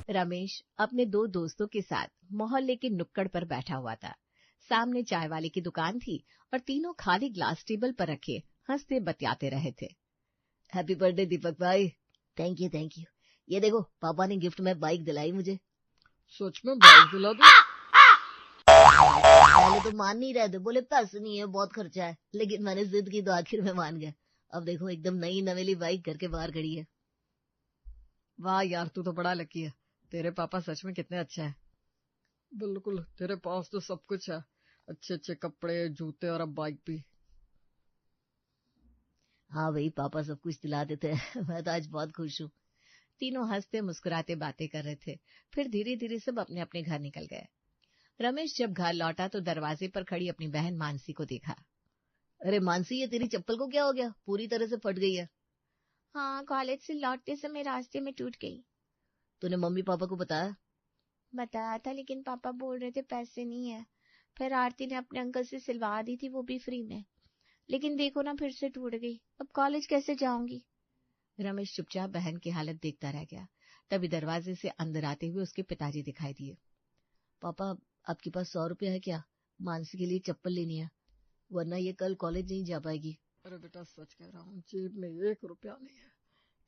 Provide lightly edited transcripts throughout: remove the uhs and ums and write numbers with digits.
रमेश अपने दो दोस्तों के साथ मोहल्ले के नुक्कड़ पर बैठा हुआ था। सामने चाय वाले की दुकान थी और तीनों खाली ग्लास टेबल पर रखे हंसते बतियाते रहे थे। हैप्पी बर्थडे दीपक भाई। Thank you thank you. ये देखो पापा ने गिफ्ट में बाइक दिलाई मुझे। सच में बाइक दिला दी? पहले तो मान नहीं रहे थे, बोले पैसे नहीं है, बहुत खर्चा है, लेकिन मैंने जिद की तो आखिर में मान गया। अब देखो एकदम नई नवेली बाइक घर के बाहर खड़ी है। वाह यार, तू तो बड़ा लकी है। तेरे पापा सच में कितने अच्छे हैं। बिल्कुल, तेरे पास तो सब कुछ है, अच्छे अच्छे कपड़े, जूते और अब बाइक भी। हाँ भाई, पापा सब कुछ दिला देते हैं। मैं तो आज बहुत खुश हूँ। तीनों हंसते मुस्कुराते बातें कर रहे थे। फिर धीरे धीरे सब अपने अपने घर निकल गए। रमेश जब घर लौटा तो दरवाजे पर खड़ी अपनी बहन मानसी को देखा। अरे मानसी, ये तेरी चप्पल को क्या हो गया? पूरी तरह से फट गई है। हाँ, कॉलेज से लौटते समय रास्ते में टूट गई। तूने मम्मी पापा को बताया? बताया था, लेकिन पापा बोल रहे थे पैसे नहीं है। फिर आरती ने अपने अंकल से सिलवा दी थी, वो भी फ्री में। लेकिन देखो ना, फिर से टूट गई। अब कॉलेज कैसे जाऊंगी? रमेश चुपचाप बहन की हालत देखता रह गया। तभी दरवाजे से अंदर आते हुए उसके पिताजी दिखाई दिए। पापा, आपके पास 100 रुपया है क्या? मानसी के लिए चप्पल लेनी है, वरना ये कल कॉलेज नहीं जा पाएगी। अरे बेटा, सच कह रहा हूँ, जेब में 1 रुपया नहीं है।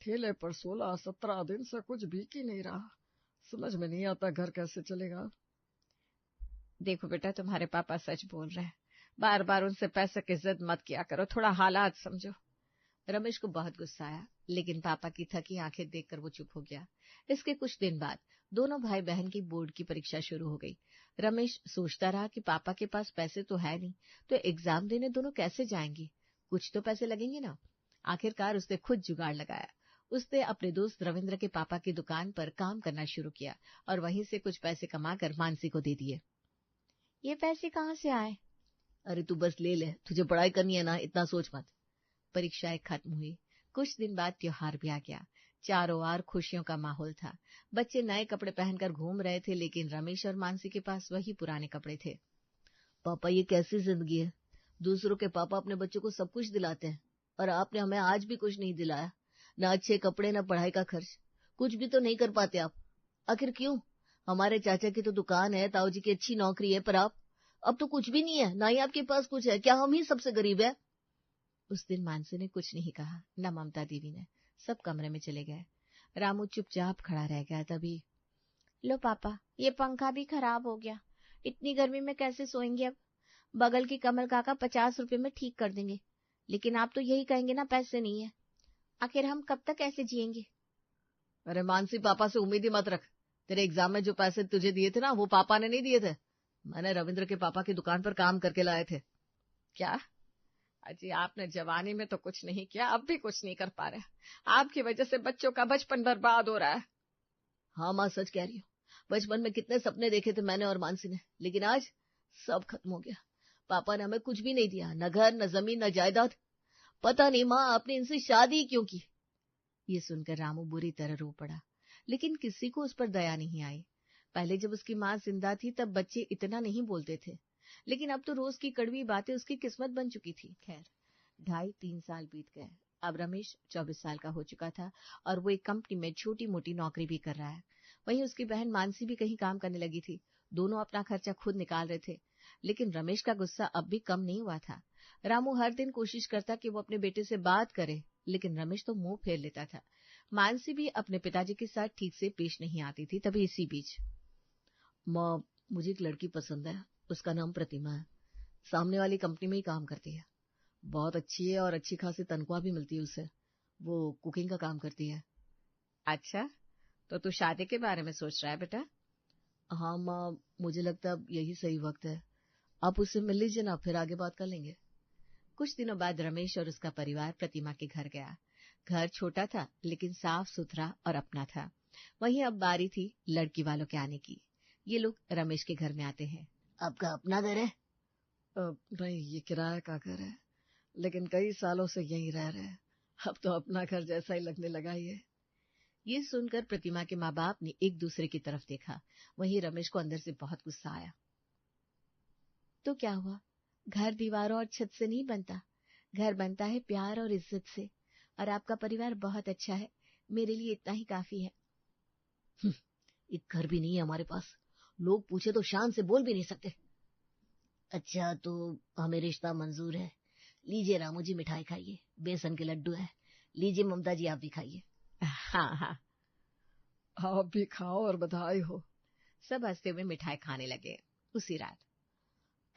ठेले पर 16-17 दिन से कुछ बिक ही नहीं रहा। समझ में नहीं आता घर कैसे चलेगा। देखो बेटा, तुम्हारे पापा सच बोल रहे हैं। बार बार उनसे पैसे की जिद मत किया करो, थोड़ा हालात समझो। रमेश को बहुत गुस्सा आया, लेकिन पापा की थकी आंखें देखकर वो चुप हो गया। इसके कुछ दिन बाद दोनों भाई बहन की बोर्ड की परीक्षा शुरू हो गई। रमेश सोचता रहा कि पापा के पास पैसे तो है नहीं, तो एग्जाम देने दोनों कैसे जाएंगे? कुछ तो पैसे लगेंगे ना। आखिरकार उसने खुद जुगाड़ लगाया। उसने अपने दोस्त रविंद्र के पापा की दुकान पर काम करना शुरू किया और वहीं से कुछ पैसे कमाकर मानसी को दे दिए। ये पैसे कहाँ से आए? अरे तू बस ले ले, तुझे पढ़ाई करनी है ना, इतना सोच मत। परीक्षाएं खत्म हुई। कुछ दिन बाद त्योहार भी आ गया। चारों ओर खुशियों का माहौल था। बच्चे नए कपड़े पहनकर घूम रहे थे, लेकिन रमेश और मानसी के पास वही पुराने कपड़े थे। पापा, ये कैसी जिंदगी है? दूसरों के पापा अपने बच्चों को सब कुछ दिलाते हैं, और आपने हमें आज भी कुछ नहीं दिलाया। ना अच्छे कपड़े, ना पढ़ाई का खर्च, कुछ भी तो नहीं कर पाते आप। आखिर क्यों? हमारे चाचा की तो दुकान है, ताऊ जी की अच्छी नौकरी है, पर आप? अब तो कुछ भी नहीं है, ना ही आपके पास कुछ है। क्या हम ही सबसे गरीब है? उस दिन मानसी ने कुछ नहीं कहा, न ममता देवी ने। सब कमरे में चले गए। रामू चुपचाप खड़ा रह गया। तभी, लो पापा, ये पंखा भी खराब हो गया। इतनी गर्मी में कैसे सोएंगे अब? बगल के कमल काका 50 रुपए में ठीक कर देंगे, लेकिन आप तो यही कहेंगे ना पैसे नहीं है। आखिर हम कब तक ऐसे जिएंगे? अरे मानसी, पापा से उम्मीद ही मत रख। तेरे एग्जाम में जो पैसे तुझे दिए थे ना, वो पापा ने नहीं दिए थे, मैंने रविंद्र के पापा की दुकान पर काम करके लाए थे। क्या अजी, आपने जवानी में तो कुछ नहीं किया, अब भी कुछ नहीं कर पा रहे। आपकी वजह से बच्चों का बचपन बर्बाद हो रहा है। हाँ माँ, सच कह रही हूँ। बचपन में कितने सपने देखे थे मैंने और मानसी ने, लेकिन आज सब खत्म हो गया। पापा ने हमें कुछ भी नहीं दिया, न घर, न जमीन, न जायदाद। पता नहीं माँ, आपने इनसे शादी क्यों की? ये सुनकर रामू बुरी तरह रो पड़ा, लेकिन किसी को उस पर दया नहीं आई। पहले जब उसकी माँ जिंदा थी तब बच्चे इतना नहीं बोलते थे, लेकिन अब तो रोज की कड़वी बातें उसकी किस्मत बन चुकी थी। खैर, 2.5-3 साल बीत गए। अब रमेश 24 साल का हो चुका था और वो एक कंपनी में छोटी मोटी नौकरी भी कर रहा है। वहीं उसकी बहन मानसी भी कहीं काम करने लगी थी। दोनों अपना खर्चा खुद निकाल रहे थे, लेकिन रमेश का गुस्सा अब भी कम नहीं हुआ था। रामू हर दिन कोशिश करता कि वो अपने बेटे से बात करे, लेकिन रमेश तो मुंह फेर लेता था। मानसी भी अपने पिताजी के साथ ठीक से पेश नहीं आती थी। तभी इसी बीच, माँ, मुझे एक लड़की पसंद है, उसका नाम प्रतिमा है, सामने वाली कंपनी में ही काम करती है। बहुत अच्छी है और अच्छी खासी तनख्वाह भी मिलती है उसे। वो कुकिंग का काम करती है। अच्छा, तो तू शादी के बारे में सोच रहा है बेटा? हाँ माँ, मुझे लगता है अब यही सही वक्त है। आप उससे मिल लीजिए ना, फिर आगे बात कर लेंगे। कुछ दिनों बाद रमेश और उसका परिवार प्रतिमा के घर गया। घर छोटा था, लेकिन साफ सुथरा और अपना था। वहीं अब बारी थी लड़की वालों के आने की। ये लोग रमेश के घर में आते हैं। आपका अपना घर है? नहीं, ये किराए का घर है, लेकिन कई सालों से यहीं रह रहे हैं। अब तो अपना घर जैसा ही लगने लगा ये। ये सुनकर प्रतिमा के माँ बाप ने एक दूसरे की तरफ देखा। वहीं रमेश को अंदर से बहुत गुस्सा आया। तो क्या हुआ? घर दीवारों और छत से नहीं बनता, घर बनता है प्यार और इज्जत से। और आपका परिवार बहुत अच्छा है, मेरे लिए इतना ही काफी है। एक घर भी नहीं है हमारे पास, लोग पूछे तो शान से बोल भी नहीं सकते। अच्छा, तो हमें रिश्ता मंजूर है। लीजिए रामू जी, मिठाई खाइए, बेसन के लड्डू है। लीजिए ममता जी, आप भी खाइए। हाँ हाँ, आप भी खाओ और बधाई हो। सब हंसते हुए मिठाई खाने लगे। उसी रात,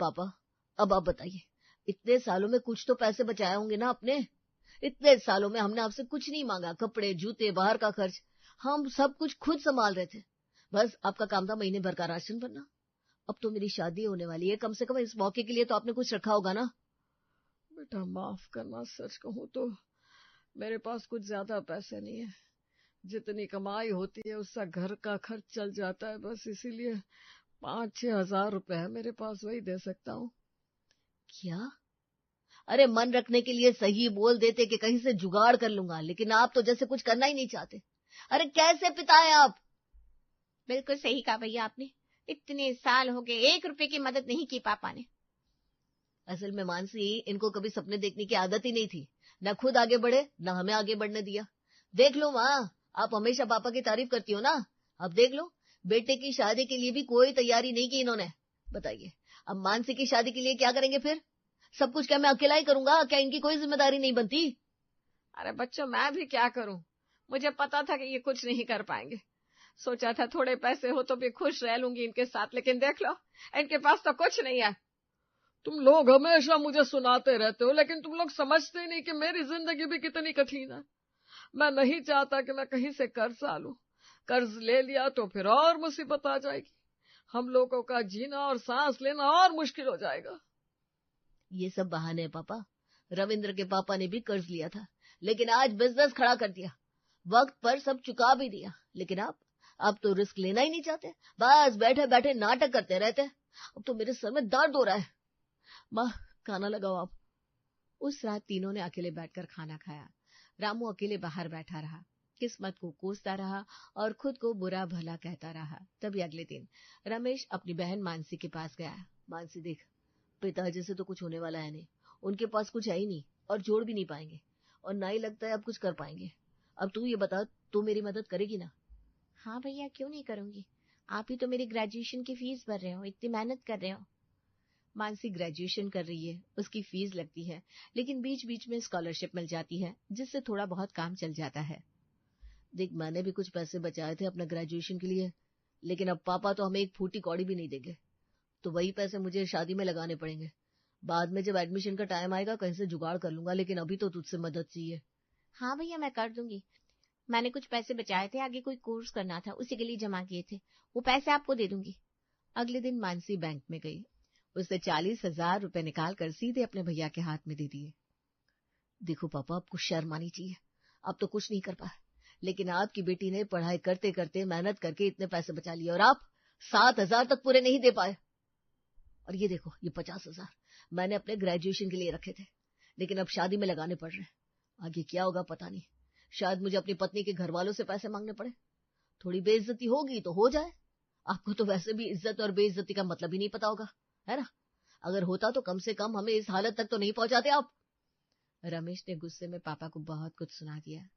पापा अब आप बताइए, इतने सालों में कुछ तो पैसे बचाए होंगे ना आपने? इतने सालों में हमने आपसे कुछ नहीं मांगा, कपड़े जूते बाहर का खर्च हम सब कुछ खुद संभाल रहे थे। बस आपका काम था महीने भर का राशन भरना। अब तो मेरी शादी होने वाली है, कम से कम इस मौके के लिए तो आपने कुछ रखा होगा ना? बेटा माफ करना, सच कहूँ तो मेरे पास कुछ ज्यादा पैसे नहीं है। जितनी कमाई होती है उससे घर का खर्च चल जाता है, बस इसीलिए 5-6 हजार रुपए है मेरे पास, वही दे सकता हूँ। क्या? अरे मन रखने के लिए सही बोल देते कि कहीं से जुगाड़ कर लूंगा, लेकिन आप तो जैसे कुछ करना ही नहीं चाहते। अरे कैसे पिता है आप? बिल्कुल सही कहा भैया आपने, इतने साल हो गए 1 रुपए की मदद नहीं की पापा ने। असल में मानसी, इनको कभी सपने देखने की आदत ही नहीं थी, न खुद आगे बढ़े न हमें आगे बढ़ने दिया। देख लो माँ, आप हमेशा पापा की तारीफ करती हो ना, अब देख लो बेटे की शादी के लिए भी कोई तैयारी नहीं की इन्होंने। बताइए अब मानसी की शादी के लिए क्या करेंगे फिर? सब कुछ क्या मैं अकेला ही करूंगा? क्या इनकी कोई जिम्मेदारी नहीं बनती? अरे बच्चों, मैं भी क्या करूं, मुझे पता था कि ये कुछ नहीं कर पाएंगे। सोचा था थोड़े पैसे हो तो भी खुश रह लूंगी इनके साथ, लेकिन देख लो इनके पास तो कुछ नहीं है। तुम लोग हमेशा मुझे सुनाते रहते हो, लेकिन तुम लोग समझते नहीं कि मेरी जिंदगी भी कितनी कठिन है। मैं नहीं चाहता कि मैं कहीं से कर्ज लूं। कर्ज ले लिया तो फिर और मुसीबत आ जाएगी, हम लोगों का जीना और सांस लेना और मुश्किल हो जाएगा। ये सब बहाने हैं पापा। रविंद्र के पापा ने भी कर्ज लिया था, लेकिन आज बिजनेस खड़ा कर दिया, वक्त पर सब चुका भी दिया। लेकिन आप तो रिस्क लेना ही नहीं चाहते, बस बैठे बैठे नाटक करते रहते। अब तो मेरे सर में दर्द हो रहा है। माँ, खाना लगाओ आप। उस रात तीनों ने अकेले बैठकर खाना खाया। रामू अकेले बाहर बैठा रहा, किस्मत को कोसता रहा और खुद को बुरा भला कहता रहा। तभी अगले दिन रमेश अपनी बहन मानसी के पास गया। मानसी देख, पिताजी से तो कुछ होने वाला है नहीं, उनके पास कुछ है ही नहीं और जोड़ भी नहीं पाएंगे, और ना ही लगता है अब कुछ कर पाएंगे। अब तू ये बता, तू मेरी मदद करेगी ना? हाँ भैया, क्यों नहीं करूंगी, आप ही तो मेरी ग्रेजुएशन की फीस भर रहे हो, इतनी मेहनत कर रहे हो। मानसी ग्रेजुएशन कर रही है, उसकी फीस लगती है, लेकिन बीच बीच में स्कॉलरशिप मिल जाती है, जिससे थोड़ा बहुत काम चल जाता है। देख, मैंने भी कुछ पैसे बचाए थे अपना ग्रेजुएशन के लिए, लेकिन अब पापा तो हमें एक फूटी कौड़ी भी नहीं देंगे, तो वही पैसे मुझे शादी में लगाने पड़ेंगे। बाद में जब एडमिशन का टाइम आएगा कहीं से जुगाड़ कर लूंगा, लेकिन अभी तो तुझसे मदद चाहिए। हाँ भैया, मैं कर दूंगी। मैंने कुछ पैसे बचाए थे, आगे कोई कोर्स करना था, उसी के लिए जमा किए थे, वो पैसे आपको दे दूंगी। अगले दिन मानसी बैंक में गई, उसने 40,000 रुपए निकाल कर सीधे अपने भैया के हाथ में दे दिए। देखो पापा, आपको शर्म आनी चाहिए, आप तो कुछ नहीं कर पाए, लेकिन आपकी बेटी ने पढ़ाई करते करते मेहनत करके इतने पैसे बचा लिए, और आप 7,000 तक पूरे नहीं दे पाए। और ये देखो, ये 50,000 मैंने अपने ग्रेजुएशन के लिए रखे थे, लेकिन अब शादी में लगाने पड़ रहे हैं। आगे क्या होगा पता नहीं, शायद मुझे अपनी पत्नी के घर वालों से पैसे मांगने पड़े। थोड़ी बेइज्जती होगी तो हो जाए। आपको तो वैसे भी इज्जत और बेइज्जती का मतलब ही नहीं पता होगा, है ना? अगर होता तो कम से कम हमें इस हालत तक तो नहीं पहुंचाते आप। रमेश ने गुस्से में पापा को बहुत कुछ सुना दिया,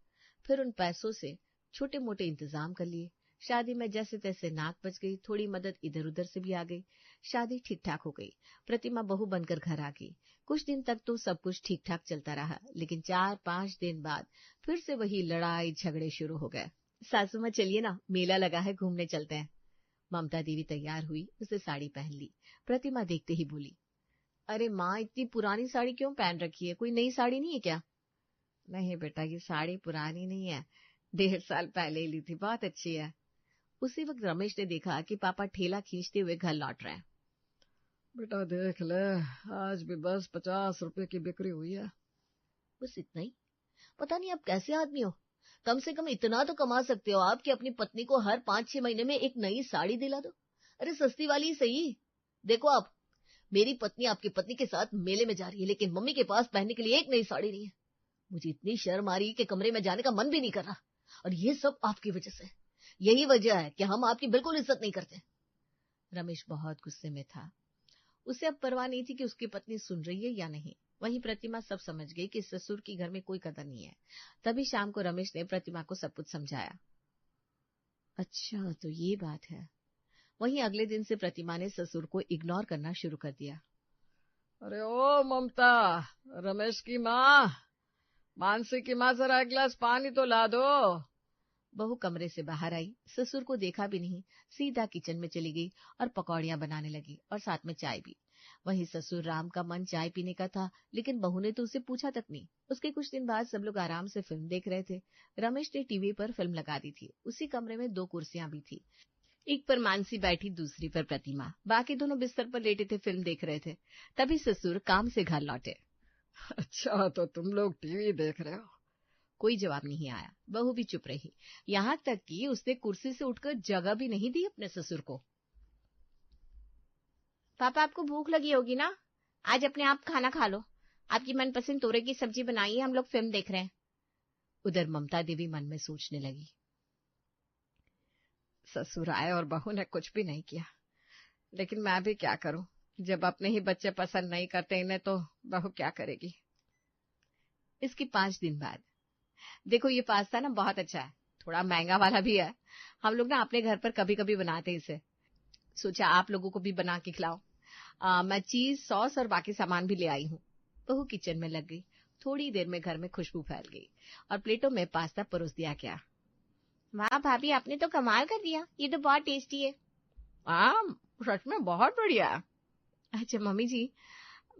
फिर उन पैसों से छोटे मोटे इंतजाम कर लिए। शादी में जैसे तैसे नाक बच गई, थोड़ी मदद इधर उधर से भी आ गई। शादी ठीक ठाक हो गई, प्रतिमा बहू बनकर घर आ गई। कुछ दिन तक तो सब कुछ ठीक ठाक चलता रहा, लेकिन 4-5 दिन बाद फिर से वही लड़ाई झगड़े शुरू हो गए। सासू माँ, चलिए ना, मेला लगा है, घूमने चलते हैं। ममता देवी तैयार हुई, उसने साड़ी पहन ली। प्रतिमा देखते ही बोली, अरे माँ, इतनी पुरानी साड़ी क्यों पहन रखी है, कोई नई साड़ी नहीं है क्या? नहीं बेटा, ये साड़ी पुरानी नहीं है, 1.5 साल पहले ही ली थी, बहुत अच्छी है। उसी वक्त रमेश ने देखा कि पापा ठेला खींचते हुए घर लौट रहे हैं। बेटा देख ले, आज भी बस 50 रुपए की बिक्री हुई है। बस इतना ही? पता नहीं आप कैसे आदमी हो, कम से कम इतना तो कमा सकते हो आप कि अपनी पत्नी को हर 5-6 महीने में एक नई साड़ी दिला दो। अरे सस्ती वाली ही सही। देखो आप, मेरी पत्नी आपकी पत्नी के साथ मेले में जा रही है, लेकिन मम्मी के पास पहनने के लिए एक नई साड़ी नहीं है। मुझे इतनी शर्म आ रही कि कमरे में जाने का मन भी नहीं कर रहा, और ये सब आपकी वजह से। यही वजह है कि हम आपकी बिल्कुल इज्जत नहीं करते। रमेश बहुत गुस्से में था। उसे अब परवाह नहीं थी कि उसकी पत्नी सुन रही है या नहीं। वहीं प्रतिमा सब समझ गई कि ससुर की घर में कोई कदर नहीं है। तभी शाम को रमेश ने प्रतिमा को सब कुछ समझाया। अच्छा, तो ये बात है। वहीं अगले दिन से प्रतिमा ने ससुर को इग्नोर करना शुरू कर दिया। अरे ओ ममता, रमेश की माँ, मानसी की माँ, जरा एक गिलास पानी तो ला दो। बहू कमरे से बाहर आई, ससुर को देखा भी नहीं, सीधा किचन में चली गई और पकौड़ियां बनाने लगी और साथ में चाय भी। वहीं ससुर राम का मन चाय पीने का था, लेकिन बहू ने तो उसे पूछा तक नहीं। उसके कुछ दिन बाद सब लोग आराम से फिल्म देख रहे थे। रमेश ने टीवी पर फिल्म लगा दी थी। उसी कमरे में 2 कुर्सियां भी थी, एक पर मानसी बैठी, दूसरी पर प्रतिमा। बाकी दोनों बिस्तर पर लेटे थे, फिल्म देख रहे थे। तभी ससुर काम से घर लौटे। अच्छा, तो तुम लोग टीवी देख रहे हो? कोई जवाब नहीं आया। बहू भी चुप रही, यहाँ तक कि उसने कुर्सी से उठकर जगह भी नहीं दी अपने ससुर को। पापा, आपको भूख लगी होगी ना, आज अपने आप खाना खा लो। आपकी मनपसंद तोरे की सब्जी बनाई है, हम लोग फिल्म देख रहे हैं। उधर ममता देवी मन में सोचने लगी। ससुर आए और बहू ने कुछ भी नहीं किया, लेकिन मैं भी क्या करूं, जब अपने ही बच्चे पसंद नहीं करते इन्हें, तो बहू क्या करेगी। इसके 5 दिन बाद, देखो ये पास्ता ना बहुत अच्छा है, थोड़ा महंगा वाला भी है। हम लोग ना अपने घर पर कभी कभी बनाते हैं इसे, सोचा आप लोगों को भी बना के खिलाओ। मैं चीज, सॉस और बाकी सामान भी ले आई हूँ। बहू किचन में लग गई। थोड़ी देर में घर में खुशबू फैल गई और प्लेटों में पास्ता परोस दिया गया। वाह भाभी, आपने तो कमाल कर दिया, ये तो बहुत टेस्टी है। सच में बहुत बढ़िया है। अच्छा मम्मी जी,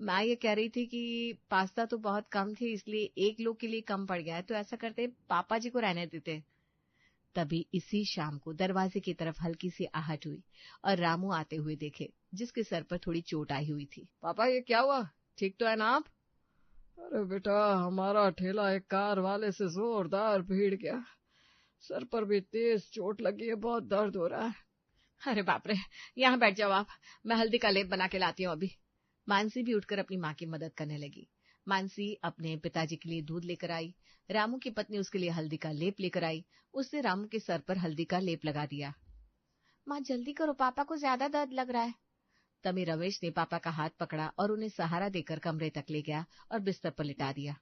मैं ये कह रही थी कि पास्ता तो बहुत कम थे, इसलिए 1 लोग के लिए कम पड़ गया है, तो ऐसा करते पापा जी को रहने देते। तभी इसी शाम को दरवाजे की तरफ हल्की सी आहट हुई और रामू आते हुए देखे, जिसके सर पर थोड़ी चोट आई हुई थी। पापा, ये क्या हुआ, ठीक तो है ना आप? अरे बेटा, हमारा ठेला एक कार वाले से जोरदार भीड़ गया, सर पर भी तेज चोट लगी है, बहुत दर्द हो रहा है। अरे बाप रे, यहाँ बैठ जाओ आप, मैं हल्दी का लेप बना के लाती हूँ अभी। मानसी भी उठकर अपनी माँ की मदद करने लगी। मानसी अपने पिताजी के लिए दूध लेकर आई। रामू की पत्नी उसके लिए हल्दी का लेप लेकर आई। उसने रामू के सर पर हल्दी का लेप लगा दिया। माँ जल्दी करो, पापा को ज्यादा दर्द लग रहा है। तभी रमेश ने पापा का हाथ पकड़ा और उन्हें सहारा देकर कमरे तक ले गया और बिस्तर पर लिटा दिया।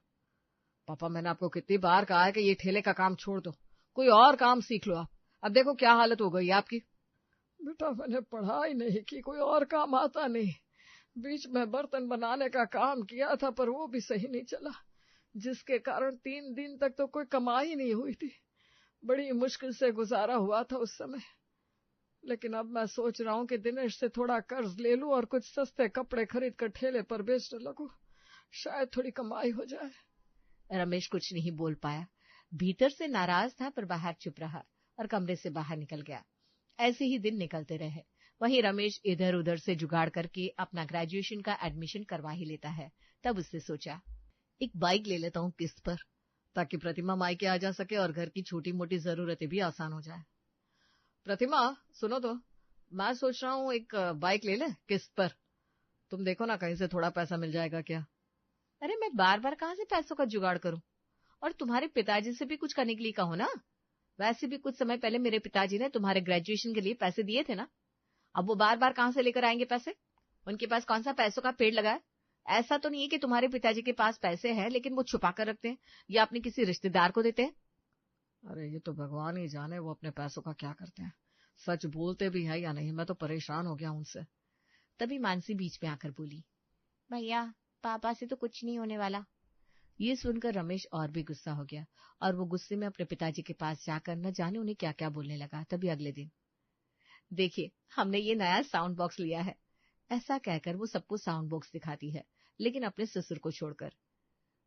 पापा, मैंने आपको कितनी बार कहा है कि ये ठेले का काम छोड़ दो, कोई और काम सीख लो आप। अब देखो क्या हालत हो गई आपकी। बेटा, मैंने पढ़ाई नहीं की, कोई और काम आता नहीं। बीच में बर्तन बनाने का काम किया था, पर वो भी सही नहीं चला, जिसके कारण 3 दिन तक तो कोई कमाई नहीं हुई थी। बड़ी मुश्किल से गुजारा हुआ था उस समय। लेकिन अब मैं सोच रहा हूँ कि दिनेश से थोड़ा कर्ज ले लूं और कुछ सस्ते कपड़े खरीद कर ठेले पर बेचने लगूं, शायद थोड़ी कमाई हो जाए। रमेश कुछ नहीं बोल पाया। भीतर से नाराज था, पर बाहर चुप रहा और कमरे से बाहर निकल गया। ऐसे ही दिन निकलते रहे। वहीं रमेश इधर उधर से जुगाड़ करके अपना ग्रेजुएशन का एडमिशन करवा ही लेता है। तब उसने सोचा, एक बाइक ले लेता हूँ किस्त पर, ताकि प्रतिमा मायके आ जा सके और घर की छोटी मोटी जरूरतें भी आसान हो जाए। प्रतिमा, सुनो तो, मैं सोच रहा हूँ एक बाइक ले ले किस्त पर। तुम देखो ना, कहीं से थोड़ा पैसा मिल जाएगा क्या। अरे मैं बार बार कहाँ से पैसों का जुगाड़ करूं, और तुम्हारे पिताजी से भी कुछ करने के लिए कहो ना। वैसे भी कुछ समय पहले मेरे पिताजी ने तुम्हारे ग्रेजुएशन के लिए पैसे दिए थे ना, अब वो बार बार कहाँ से लेकर आएंगे पैसे। उनके पास कौन सा पैसों का पेड़ लगा है। ऐसा तो नहीं है कि तुम्हारे पिताजी के पास पैसे हैं लेकिन वो छुपा कर रखते हैं या अपने किसी रिश्तेदार को देते हैं। अरे ये तो भगवान ही जाने वो अपने पैसों का क्या करते हैं, सच बोलते भी है या नहीं, मैं तो परेशान हो गया उनसे। तभी मानसी बीच में आकर बोली, भैया, पापा से तो कुछ नहीं होने वाला। ये सुनकर रमेश और भी गुस्सा हो गया और वो गुस्से में अपने पिताजी के पास जाकर न जाने उन्हें क्या क्या बोलने लगा। तभी अगले दिन, देखिए हमने ये नया साउंड बॉक्स लिया है, ऐसा कहकर वो सबको साउंड बॉक्स दिखाती है, लेकिन अपने ससुर को छोड़कर।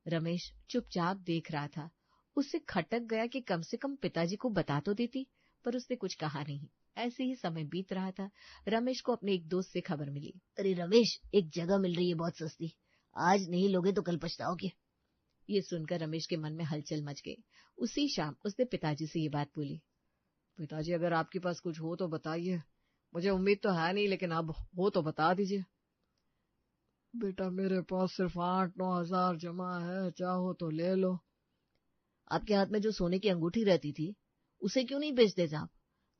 रमेश चुपचाप देख रहा था। उससे खटक गया कि कम से कम पिताजी को बता तो देती, पर उसने कुछ कहा नहीं। ऐसे ही समय बीत रहा था। रमेश को अपने एक दोस्त से खबर मिली। अरे रमेश, एक जगह मिल रही है बहुत सस्ती, आज नहीं लोगे तो कल पछताओगे। ये सुनकर रमेश के मन में हलचल मच गई। उसी शाम उसने पिताजी से ये बात बोली। पिताजी, अगर आपके पास कुछ हो तो बताइए, मुझे उम्मीद तो है नहीं, लेकिन अब हो तो बता दीजिए। बेटा, मेरे पास सिर्फ 8-9 हजार जमा है, चाहो तो ले लो। आपके हाथ में जो सोने की अंगूठी रहती थी उसे क्यों नहीं बेच देते आप,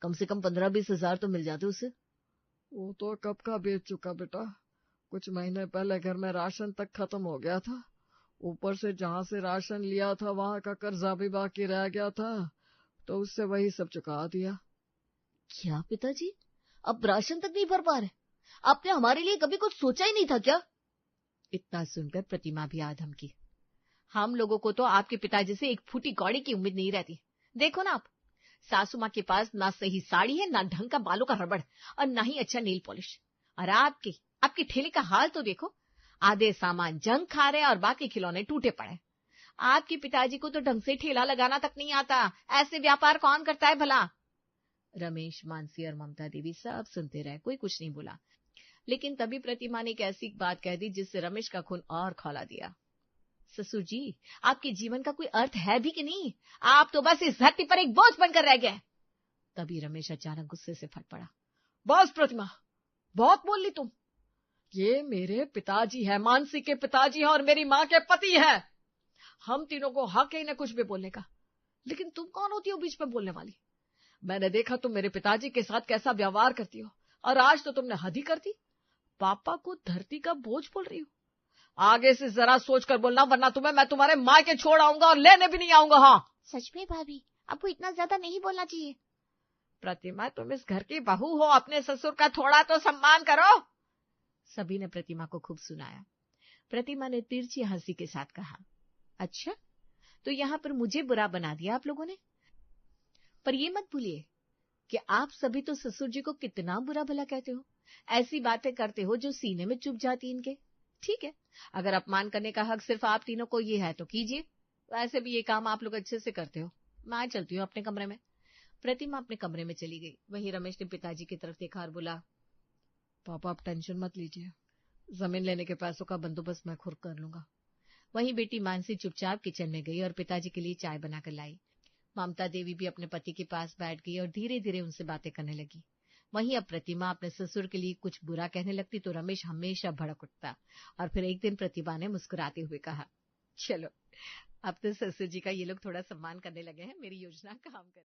कम से कम 15-20 हजार तो मिल जाते उससे। वो तो कब का बेच चुका बेटा, कुछ महीने पहले घर में राशन तक खत्म हो गया था, ऊपर से जहाँ से राशन लिया था वहां का कर्जा भी बाकी रह गया था, तो उससे वही सब चुका दिया। क्या पिताजी, अब राशन तक नहीं भर पा रहे? आपने हमारे लिए कभी कुछ सोचा ही नहीं था क्या? इतना सुनकर प्रतिमा भी आधम की। हम लोगों को तो आपके पिताजी से एक फूटी कौड़ी की उम्मीद नहीं रहती। देखो ना आप, सासू माँ के पास ना सही साड़ी है, ना ढंग का बालों का रबड़, और ना ही अच्छा नेल पॉलिश। और आपके ठेले का हाल तो देखो, आधे सामान जंग खा रहे और बाकी खिलौने टूटे पड़े। आपके पिताजी को तो ढंग से ठेला लगाना तक नहीं आता। ऐसे व्यापार कौन करता है भला? रमेश, मानसी और ममता देवी सब सुनते रहे, कोई कुछ नहीं बोला। लेकिन तभी प्रतिमा ने एक ऐसी बात कह दी जिससे रमेश का खून और खौला दिया। ससुर जी, आपके जीवन का कोई अर्थ है भी कि नहीं? आप तो बस इस धरती पर एक बोझ बनकर रह गए। तभी रमेश अचानक गुस्से से फट पड़ा। बस प्रतिमा, बहुत बोल ली तुम। ये मेरे पिताजी है, मानसी के पिताजी है और मेरी माँ के पति है। हम तीनों को हक है इन्हें कुछ भी बोलने का, लेकिन तुम कौन होती हो बीच में बोलने वाली? मैंने देखा तुम मेरे पिताजी के साथ कैसा व्यवहार करती हो, और आज तो तुमने हद ही कर दी। पापा को धरती का बोझ बोल रही हो। आगे से जरा सोच कर बोलना, वरना मैं तुम्हारे माँ के छोड़ आऊंगा और लेने भी नहीं आऊंगा। हाँ सच में भाभी, आपको इतना ज्यादा नहीं बोलना चाहिए। प्रतिमा, तुम इस घर की बहू हो, अपने ससुर का थोड़ा तो सम्मान करो। सभी ने प्रतिमा को खूब सुनाया। प्रतिमा ने तिरछी हंसी के साथ कहा, अच्छा, तो यहाँ पर मुझे बुरा बना दिया आप लोगों ने। पर ये मत भूलिए कि आप सभी तो ससुर जी को कितना बुरा भला कहते हो, ऐसी बातें करते हो जो सीने में चुभ जाती इनके। ठीक है, अगर अपमान करने का हक सिर्फ आप तीनों को ये है तो कीजिए, वैसे भी ये काम आप लोग अच्छे से करते हो। मैं चलती हूँ अपने कमरे में। प्रतिमा अपने कमरे में चली गई। वहीं रमेश ने पिताजी की तरफ देखा और बोला, पापा आप टेंशन मत लीजिए, जमीन लेने के पैसों का बंदोबस्त मैं खुद कर लूंगा। वहीं बेटी मानसी चुपचाप किचन में गई और पिताजी के लिए चाय बनाकर लाई। ममता देवी भी अपने पति के पास बैठ गई और धीरे धीरे उनसे बातें करने लगी। वहीं अब प्रतिमा अपने ससुर के लिए कुछ बुरा कहने लगती तो रमेश हमेशा भड़क उठता। और फिर एक दिन प्रतिमा ने मुस्कुराते हुए कहा, चलो अब तो ससुर जी का ये लोग थोड़ा सम्मान करने लगे हैं, मेरी योजना काम कर